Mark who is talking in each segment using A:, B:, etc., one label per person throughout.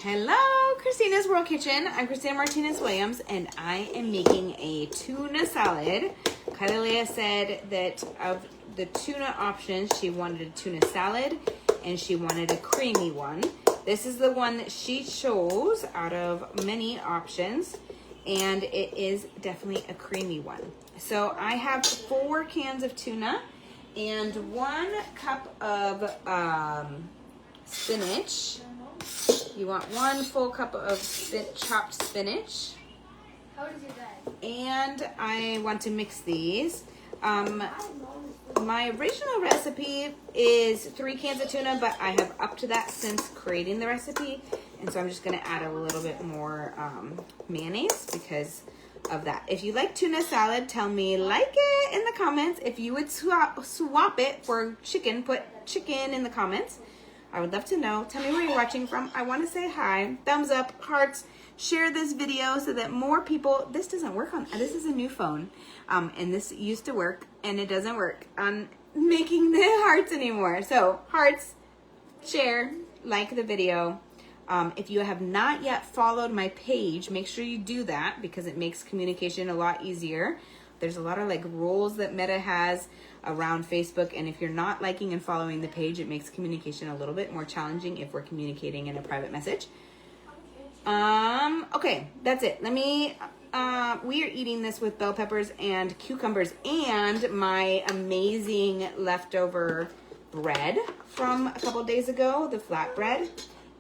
A: Hello, Christina's World Kitchen. I'm Christina Martinez-Williams, and I am making a tuna salad. Kylie said that of the tuna options, she wanted a tuna salad, and she wanted a creamy one. This is the one that she chose out of many options, and it is definitely a creamy one. So I have 4 cans of tuna and 1 cup of spinach. You want 1 full cup of chopped spinach.
B: How does your bag?
A: And I want to mix these. My original recipe is 3 cans of tuna, but I have upped that since creating the recipe. And so I'm just going to add a little bit more mayonnaise because of that. If you like tuna salad, tell me like it in the comments. If you would swap it for chicken, put chicken in the comments. I would love to know. Tell me where you're watching from. I want to say hi. Thumbs up, hearts, share this video so that more people, this doesn't work on, this is a new phone. And this used to work and it doesn't work on making the hearts anymore. So hearts, share, like the video. If you have not yet followed my page, make sure you do that because it makes communication a lot easier. There's a lot of like rules that Meta has around Facebook, and if you're not liking and following the page, it makes communication a little bit more challenging if we're communicating in a private message. Okay, that's it. Let me, we are eating this with bell peppers and cucumbers and my amazing leftover bread from a couple days ago, the flatbread.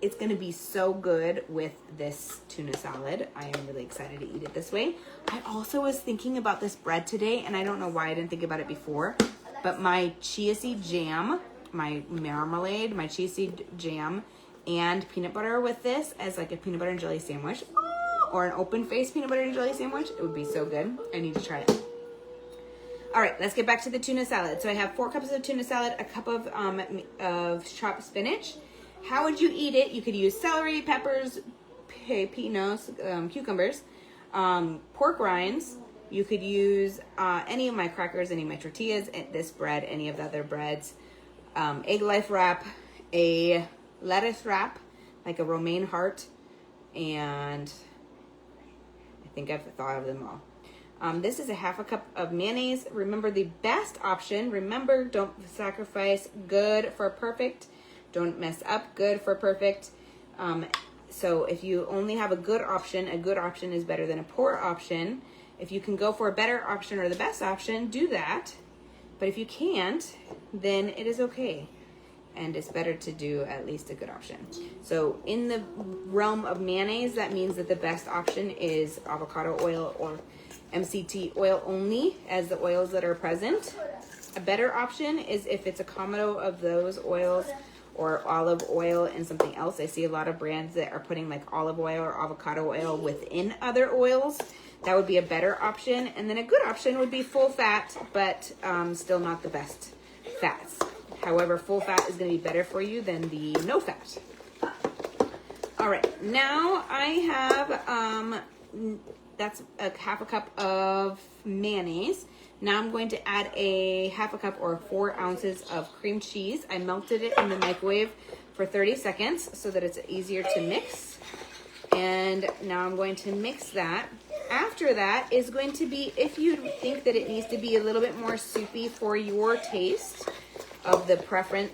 A: It's going to be so good with this tuna salad. I am really excited to eat it this way. I also was thinking about this bread today, and I don't know why I didn't think about it before, but my chia seed jam, my marmalade, my chia seed jam, and peanut butter with this as like a peanut butter and jelly sandwich, or an open-faced peanut butter and jelly sandwich. It would be so good. I need to try it. All right, let's get back to the tuna salad. So I have 4 cups of tuna salad, a cup of chopped spinach. How would you eat it? You could use celery, peppers, pepinos, cucumbers, pork rinds. You could use any of my crackers, any of my tortillas, this bread, any of the other breads. Egg life wrap, a lettuce wrap, like a romaine heart, and I think I've thought of them all. This is a 1/2 cup of mayonnaise. Remember the best option. Remember, don't sacrifice good for perfect. Don't mess up good for perfect. So if you only have a good option is better than a poor option. If you can go for a better option or the best option, do that. But if you can't, then it is okay. And it's better to do at least a good option. So in the realm of mayonnaise, that means that the best option is avocado oil or MCT oil only as the oils that are present. A better option is if it's a combo of those oils or olive oil and something else. I see a lot of brands that are putting like olive oil or avocado oil within other oils. That would be a better option. And then a good option would be full fat, but still not the best fats. However, full fat is going to be better for you than the no fat. All right, now I have, that's a 1/2 cup of mayonnaise. Now I'm going to add a 1/2 cup or 4 ounces of cream cheese. I melted it in the microwave for 30 seconds so that it's easier to mix. And now I'm going to mix that. After that is going to be, if you think that it needs to be a little bit more soupy for your taste of the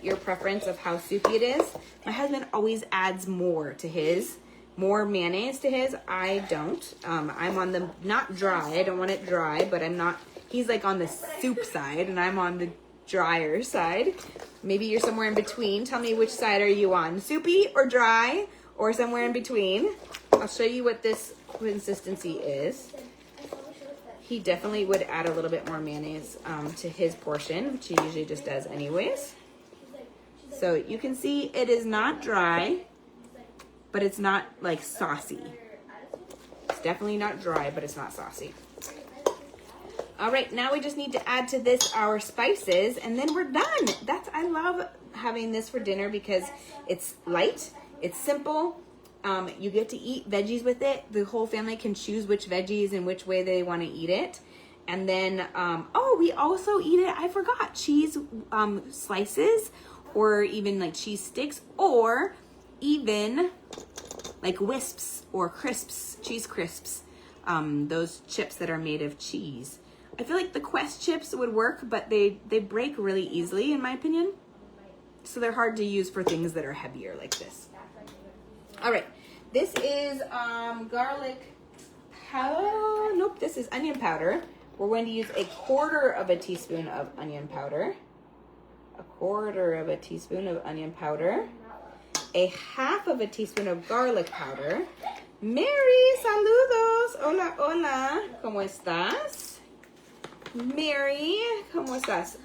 A: your preference of how soupy it is. My husband always adds more to his, more mayonnaise to his. I don't. I'm on the, not dry. I don't want it dry, but I'm not. He's like on the soup side and I'm on the drier side. Maybe you're somewhere in between. Tell me which side are you on? Soupy or dry or somewhere in between? I'll show you what this consistency is. He definitely would add a little bit more mayonnaise to his portion, which he usually just does anyways. So you can see it is not dry, but it's not like saucy. It's definitely not dry, but it's not saucy. All right, now we just need to add to this our spices, and then we're done. I love having this for dinner because it's light, it's simple. You get to eat veggies with it. The whole family can choose which veggies and which way they want to eat it. And then, we also eat it, I forgot, cheese slices, or even like cheese sticks, or even like wisps or crisps, cheese crisps, those chips that are made of cheese. I feel like the Quest chips would work, but they break really easily in my opinion. So they're hard to use for things that are heavier like this. All right, this is garlic powder. Nope, this is onion powder. We're going to use 1/4 teaspoon of onion powder. 1/4 teaspoon of onion powder. 1/2 teaspoon of garlic powder. Mary, saludos. Hola, hola. ¿Cómo estás? Mary, ¿cómo estás?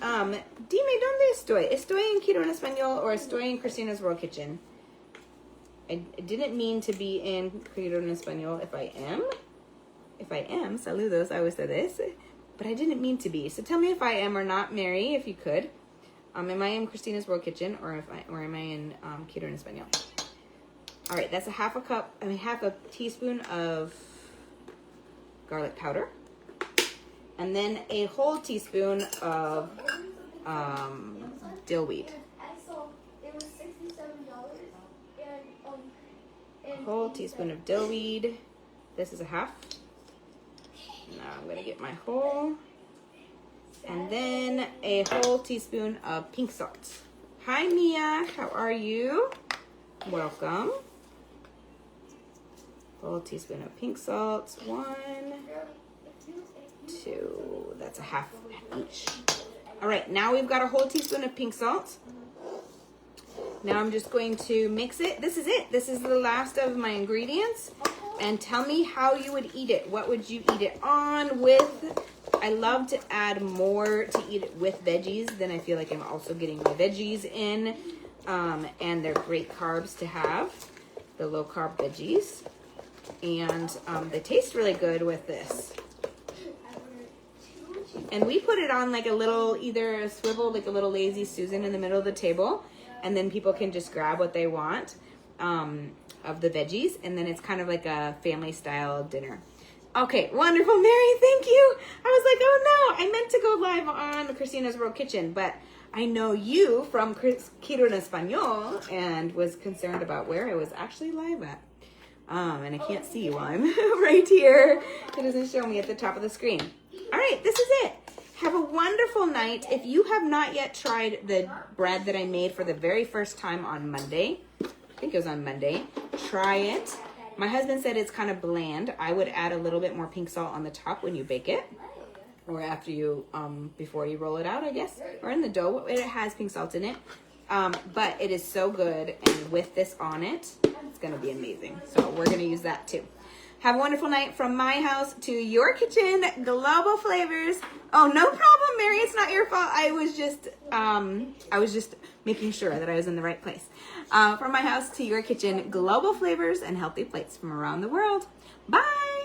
A: Dime, ¿dónde estoy? ¿Estoy en Quiero en Español or estoy en Christina's World Kitchen? I didn't mean to be in Quiero en Español if I am. If I am, saludos, I always say this. But I didn't mean to be. So tell me if I am or not, Mary, if you could. Am I in Christina's World Kitchen or am I in Quiero en Español? All right, that's 1/2 teaspoon of garlic powder. And then a whole teaspoon of dill weed. A whole teaspoon of dill weed. This is 1/2. Now I'm gonna get my whole. And then a whole teaspoon of pink salt. Hi Mia, how are you? Welcome. Whole teaspoon of pink salt. 1, 2, that's 1/2 each. All right, now we've got a whole teaspoon of pink salt. Now I'm just going to mix it. This is it. This is the last of my ingredients. And tell me how you would eat it. What would you eat it on with? I love to add more to eat it with veggies. Then I feel like I'm also getting my veggies in. And they're great carbs to have. The low carb veggies. And they taste really good with this. And we put it on like a little, either a swivel, like a little lazy Susan in the middle of the table. And then people can just grab what they want of the veggies. And then it's kind of like a family style dinner. Okay, wonderful, Mary, thank you. I was like, oh no, I meant to go live on Christina's World Kitchen, but I know you from Quiero en Español and was concerned about where I was actually live at. And I can't see you while I'm right here. It doesn't show me at the top of the screen. All right, this is it. Have a wonderful night. If you have not yet tried the bread that I made for the very first time on Monday, I think it was on Monday, try it. My husband said it's kind of bland. I would add a little bit more pink salt on the top when you bake it. Or after you, before you roll it out, I guess. Or in the dough, it has pink salt in it. But it is so good. And with this on it, it's going to be amazing. So we're going to use that too. Have a wonderful night from my house to your kitchen, Global Flavors. Oh, no problem, Mary. It's not your fault. I was just making sure that I was in the right place. From my house to your kitchen, Global Flavors and healthy plates from around the world. Bye.